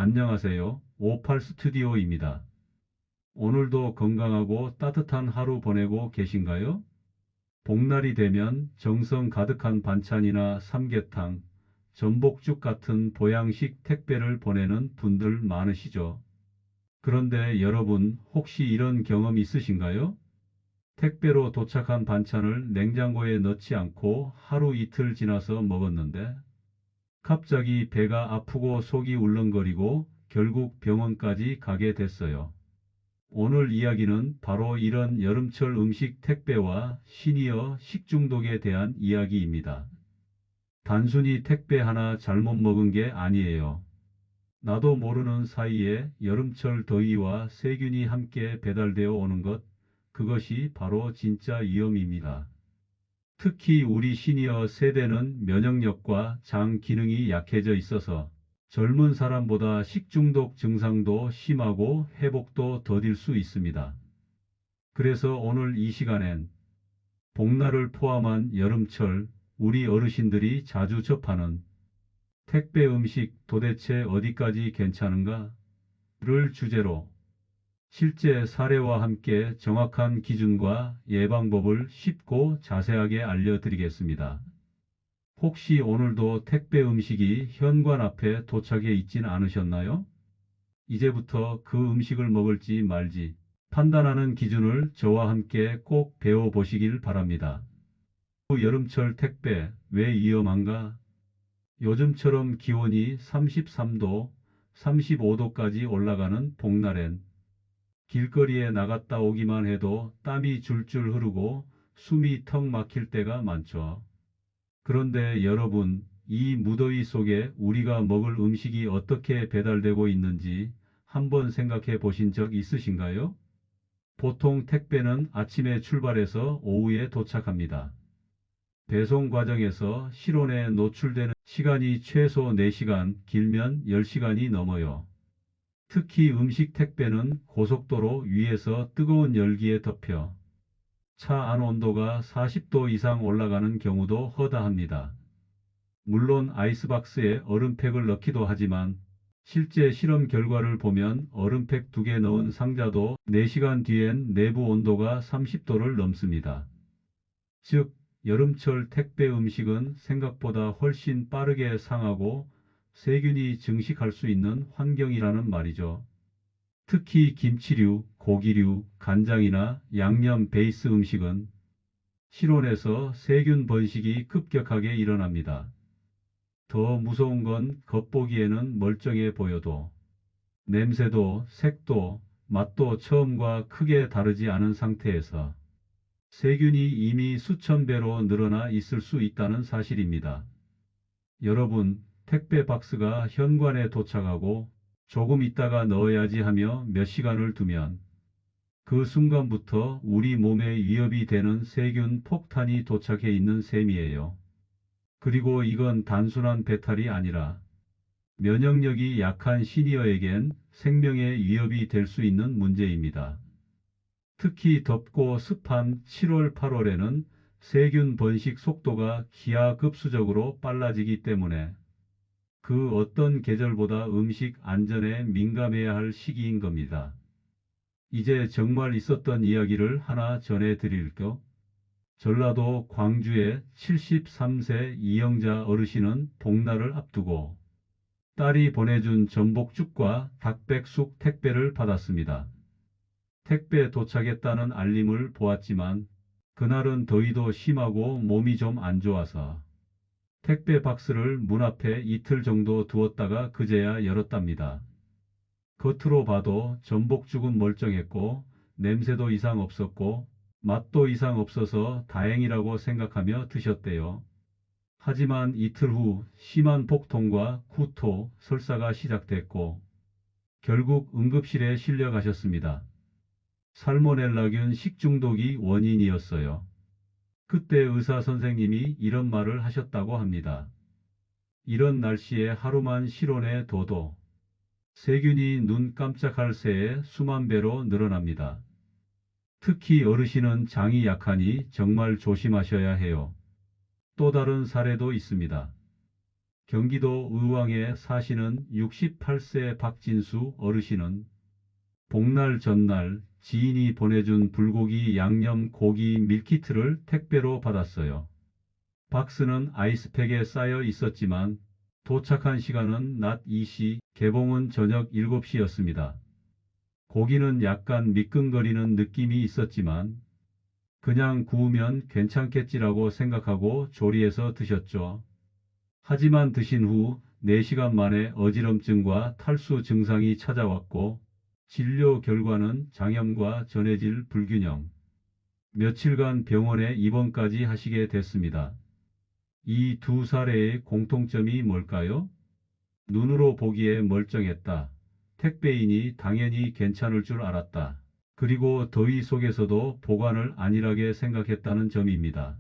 안녕하세요. 오팔 스튜디오입니다. 오늘도 건강하고 따뜻한 하루 보내고 계신가요? 복날이 되면 정성 가득한 반찬이나 삼계탕, 전복죽 같은 보양식 택배를 보내는 분들 많으시죠? 그런데 여러분 혹시 이런 경험 있으신가요? 택배로 도착한 반찬을 냉장고에 넣지 않고 하루 이틀 지나서 먹었는데 갑자기 배가 아프고 속이 울렁거리고 결국 병원까지 가게 됐어요. 오늘 이야기는 바로 이런 여름철 음식 택배와 시니어 식중독에 대한 이야기입니다. 단순히 택배 하나 잘못 먹은 게 아니에요. 나도 모르는 사이에 여름철 더위와 세균이 함께 배달되어 오는 것, 그것이 바로 진짜 위험입니다. 특히 우리 시니어 세대는 면역력과 장 기능이 약해져 있어서 젊은 사람보다 식중독 증상도 심하고 회복도 더딜 수 있습니다. 그래서 오늘 이 시간엔 복날을 포함한 여름철 우리 어르신들이 자주 접하는 택배 음식 도대체 어디까지 괜찮은가? 를 주제로 실제 사례와 함께 정확한 기준과 예방법을 쉽고 자세하게 알려드리겠습니다. 혹시 오늘도 택배 음식이 현관 앞에 도착해 있진 않으셨나요? 이제부터 그 음식을 먹을지 말지 판단하는 기준을 저와 함께 꼭 배워보시길 바랍니다. 여름철 택배 왜 위험한가? 요즘처럼 기온이 33도, 35도까지 올라가는 복날엔 길거리에 나갔다 오기만 해도 땀이 줄줄 흐르고 숨이 턱 막힐 때가 많죠. 그런데 여러분, 이 무더위 속에 우리가 먹을 음식이 어떻게 배달되고 있는지 한번 생각해 보신 적 있으신가요? 보통 택배는 아침에 출발해서 오후에 도착합니다. 배송 과정에서 실온에 노출되는 시간이 최소 4시간, 길면 10시간이 넘어요. 특히 음식 택배는 고속도로 위에서 뜨거운 열기에 덮여 차 안 온도가 40도 이상 올라가는 경우도 허다합니다. 물론 아이스박스에 얼음팩을 넣기도 하지만 실제 실험 결과를 보면 얼음팩 2개 넣은 상자도 4시간 뒤엔 내부 온도가 30도를 넘습니다. 즉, 여름철 택배 음식은 생각보다 훨씬 빠르게 상하고 세균이 증식할 수 있는 환경이라는 말이죠. 특히 김치류, 고기류, 간장이나 양념 베이스 음식은 실온에서 세균 번식이 급격하게 일어납니다. 더 무서운 건 겉보기에는 멀쩡해 보여도 냄새도 색도 맛도 처음과 크게 다르지 않은 상태에서 세균이 이미 수천 배로 늘어나 있을 수 있다는 사실입니다. 여러분, 택배 박스가 현관에 도착하고 조금 있다가 넣어야지 하며 몇 시간을 두면 그 순간부터 우리 몸에 위협이 되는 세균 폭탄이 도착해 있는 셈이에요. 그리고 이건 단순한 배탈이 아니라 면역력이 약한 시니어에겐 생명의 위협이 될 수 있는 문제입니다. 특히 덥고 습한 7월, 8월에는 세균 번식 속도가 기하급수적으로 빨라지기 때문에 그 어떤 계절보다 음식 안전에 민감해야 할 시기인 겁니다. 이제 정말 있었던 이야기를 하나 전해드릴게요. 전라도 광주의 73세 이영자 어르신은 복날을 앞두고 딸이 보내준 전복죽과 닭백숙 택배를 받았습니다. 택배 도착했다는 알림을 보았지만 그날은 더위도 심하고 몸이 좀 안 좋아서 택배 박스를 문 앞에 이틀 정도 두었다가 그제야 열었답니다. 겉으로 봐도 전복죽은 멀쩡했고 냄새도 이상 없었고 맛도 이상 없어서 다행이라고 생각하며 드셨대요. 하지만 이틀 후 심한 복통과 구토, 설사가 시작됐고 결국 응급실에 실려가셨습니다. 살모넬라균 식중독이 원인이었어요. 그때 의사 선생님이 이런 말을 하셨다고 합니다. 이런 날씨에 하루만 실온에 둬도 세균이 눈 깜짝할 새에 수만 배로 늘어납니다. 특히 어르신은 장이 약하니 정말 조심하셔야 해요. 또 다른 사례도 있습니다. 경기도 의왕에 사시는 68세 박진수 어르신은 복날 전날 지인이 보내준 불고기 양념 고기 밀키트를 택배로 받았어요. 박스는 아이스팩에 쌓여 있었지만 도착한 시간은 낮 2시, 개봉은 저녁 7시였습니다. 고기는 약간 미끈거리는 느낌이 있었지만 그냥 구우면 괜찮겠지라고 생각하고 조리해서 드셨죠. 하지만 드신 후 4시간 만에 어지럼증과 탈수 증상이 찾아왔고 진료 결과는 장염과 전해질 불균형. 며칠간 병원에 입원까지 하시게 됐습니다. 이 두 사례의 공통점이 뭘까요? 눈으로 보기에 멀쩡했다. 택배인이 당연히 괜찮을 줄 알았다. 그리고 더위 속에서도 보관을 안일하게 생각했다는 점입니다.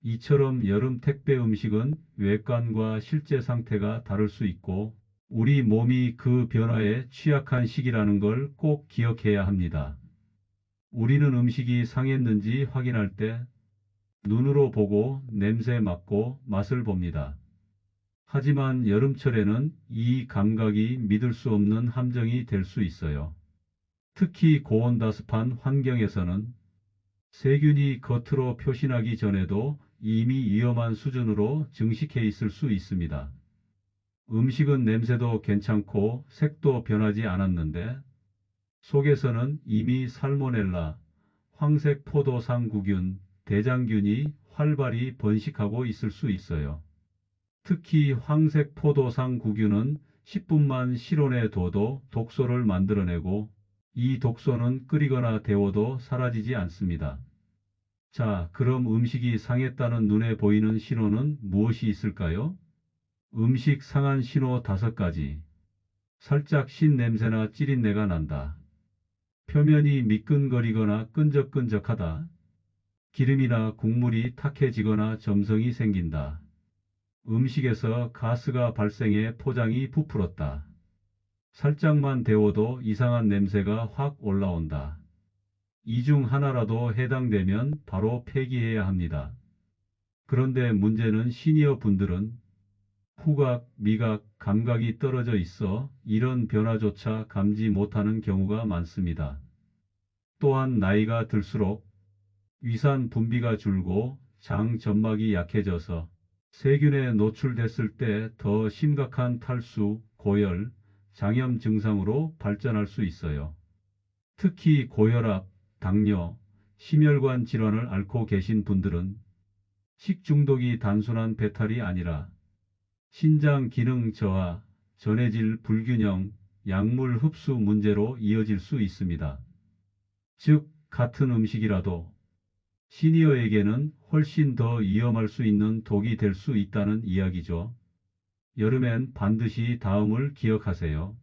이처럼 여름 택배 음식은 외관과 실제 상태가 다를 수 있고 우리 몸이 그 변화에 취약한 시기라는 걸 꼭 기억해야 합니다. 우리는 음식이 상했는지 확인할 때 눈으로 보고 냄새 맡고 맛을 봅니다. 하지만 여름철에는 이 감각이 믿을 수 없는 함정이 될 수 있어요. 특히 고온다습한 환경에서는 세균이 겉으로 표신하기 전에도 이미 위험한 수준으로 증식해 있을 수 있습니다. 음식은 냄새도 괜찮고 색도 변하지 않았는데 속에서는 이미 살모넬라, 황색 포도상구균, 대장균이 활발히 번식하고 있을 수 있어요. 특히 황색 포도상구균은 10분만 실온에 둬도 독소를 만들어내고 이 독소는 끓이거나 데워도 사라지지 않습니다. 자, 그럼 음식이 상했다는 눈에 보이는 신호는 무엇이 있을까요? 음식 상한 신호 5가지. 살짝 신 냄새나 찌린내가 난다. 표면이 미끈거리거나 끈적끈적하다. 기름이나 국물이 탁해지거나 점성이 생긴다. 음식에서 가스가 발생해 포장이 부풀었다. 살짝만 데워도 이상한 냄새가 확 올라온다. 이 중 하나라도 해당되면 바로 폐기해야 합니다. 그런데 문제는 시니어 분들은 후각, 미각, 감각이 떨어져 있어 이런 변화조차 감지 못하는 경우가 많습니다. 또한 나이가 들수록 위산 분비가 줄고 장 점막이 약해져서 세균에 노출됐을 때 더 심각한 탈수, 고열, 장염 증상으로 발전할 수 있어요. 특히 고혈압, 당뇨, 심혈관 질환을 앓고 계신 분들은 식중독이 단순한 배탈이 아니라 신장 기능 저하, 전해질 불균형, 약물 흡수 문제로 이어질 수 있습니다. 즉, 같은 음식이라도 시니어에게는 훨씬 더 위험할 수 있는 독이 될 수 있다는 이야기죠. 여름엔 반드시 다음을 기억하세요.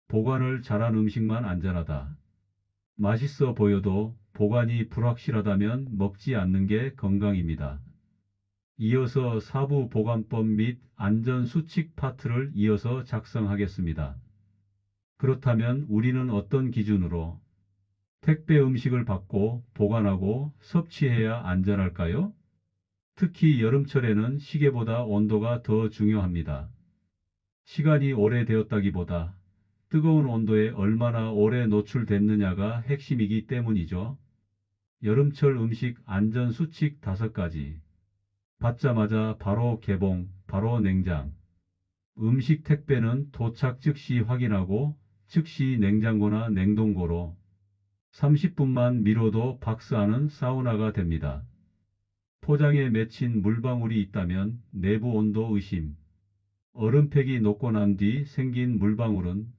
보관을 잘한 음식만 안전하다. 맛있어 보여도 보관이 불확실하다면 먹지 않는 게 건강입니다. 이어서 사부 보관법 및 안전수칙 파트를 이어서 작성하겠습니다. 그렇다면 우리는 어떤 기준으로 택배 음식을 받고 보관하고 섭취해야 안전할까요? 특히 여름철에는 시계보다 온도가 더 중요합니다. 시간이 오래되었다기보다 뜨거운 온도에 얼마나 오래 노출됐느냐가 핵심이기 때문이죠. 여름철 음식 안전 수칙 5가지. 받자마자 바로 개봉, 바로 냉장. 음식 택배는 도착 즉시 확인하고 즉시 냉장고나 냉동고로 30분만 미뤄도 박스 안은 사우나가 됩니다. 포장에 맺힌 물방울이 있다면 내부 온도 의심. 얼음팩이 녹고 난 뒤 생긴 물방울은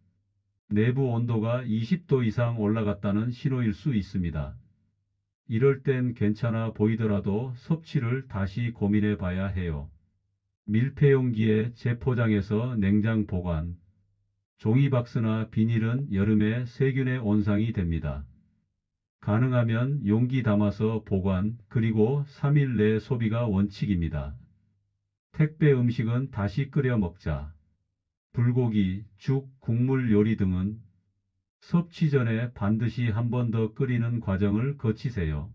내부 온도가 20도 이상 올라갔다는 신호일 수 있습니다. 이럴 땐 괜찮아 보이더라도 섭취를 다시 고민해 봐야 해요. 밀폐용기에 재포장해서 냉장 보관. 종이박스나 비닐은 여름에 세균의 온상이 됩니다. 가능하면 용기 담아서 보관, 그리고 3일 내 소비가 원칙입니다. 택배 음식은 다시 끓여 먹자. 불고기, 죽, 국물 요리 등은 섭취 전에 반드시 한 번 더 끓이는 과정을 거치세요.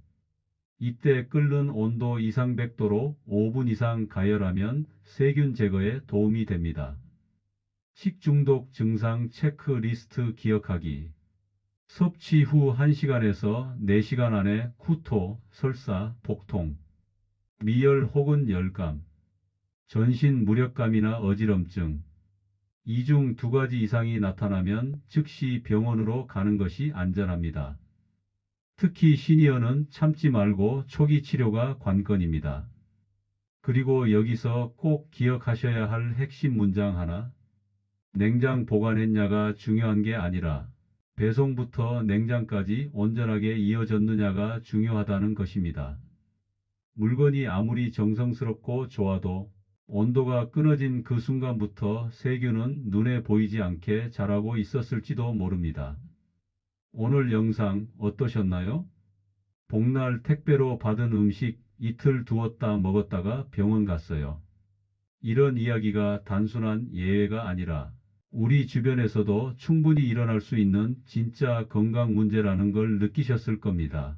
이때 끓는 온도 이상 100도로 5분 이상 가열하면 세균 제거에 도움이 됩니다. 식중독 증상 체크리스트 기억하기. 섭취 후 1시간에서 4시간 안에 구토, 설사, 복통, 미열 혹은 열감, 전신 무력감이나 어지럼증, 이 중 2가지 이상이 나타나면 즉시 병원으로 가는 것이 안전합니다. 특히 시니어는 참지 말고 초기 치료가 관건입니다. 그리고 여기서 꼭 기억하셔야 할 핵심 문장 하나. 냉장 보관했냐가 중요한 게 아니라 배송부터 냉장까지 온전하게 이어졌느냐가 중요하다는 것입니다. 물건이 아무리 정성스럽고 좋아도 온도가 끊어진 그 순간부터 세균은 눈에 보이지 않게 자라고 있었을지도 모릅니다. 오늘 영상 어떠셨나요? 복날 택배로 받은 음식 이틀 두었다 먹었다가 병원 갔어요. 이런 이야기가 단순한 예외가 아니라 우리 주변에서도 충분히 일어날 수 있는 진짜 건강 문제라는 걸 느끼셨을 겁니다.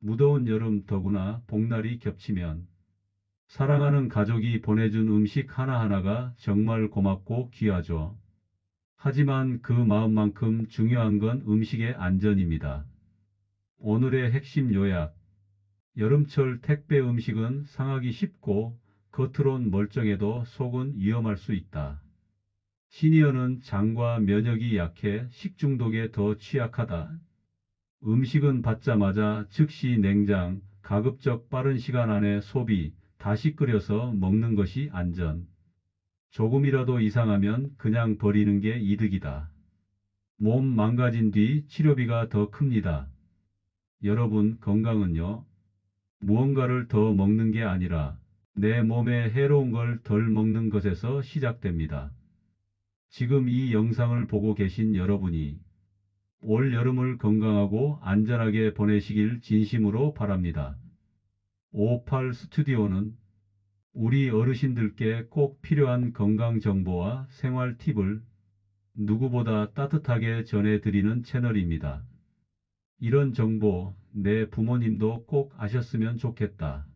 무더운 여름 더구나 복날이 겹치면 사랑하는 가족이 보내준 음식 하나하나가 정말 고맙고 귀하죠. 하지만 그 마음만큼 중요한 건 음식의 안전입니다. 오늘의 핵심 요약. 여름철 택배 음식은 상하기 쉽고 겉으론 멀쩡해도 속은 위험할 수 있다. 시니어는 장과 면역이 약해 식중독에 더 취약하다. 음식은 받자마자 즉시 냉장, 가급적 빠른 시간 안에 소비, 다시 끓여서 먹는 것이 안전. 조금이라도 이상하면 그냥 버리는 게 이득이다. 몸 망가진 뒤 치료비가 더 큽니다. 여러분, 건강은요, 무언가를 더 먹는 게 아니라 내 몸에 해로운 걸 덜 먹는 것에서 시작됩니다. 지금 이 영상을 보고 계신 여러분이 올 여름을 건강하고 안전하게 보내시길 진심으로 바랍니다. 58 스튜디오는 우리 어르신들께 꼭 필요한 건강 정보와 생활 팁을 누구보다 따뜻하게 전해드리는 채널입니다. 이런 정보 내 부모님도 꼭 아셨으면 좋겠다.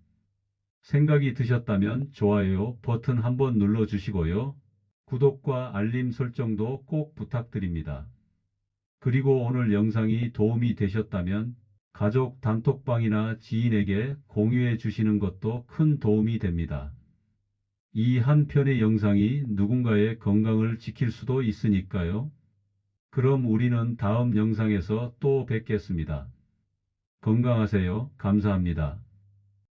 생각이 드셨다면 좋아요 버튼 한번 눌러주시고요. 구독과 알림 설정도 꼭 부탁드립니다. 그리고 오늘 영상이 도움이 되셨다면 가족 단톡방이나 지인에게 공유해 주시는 것도 큰 도움이 됩니다. 이 한 편의 영상이 누군가의 건강을 지킬 수도 있으니까요. 그럼 우리는 다음 영상에서 또 뵙겠습니다. 건강하세요. 감사합니다.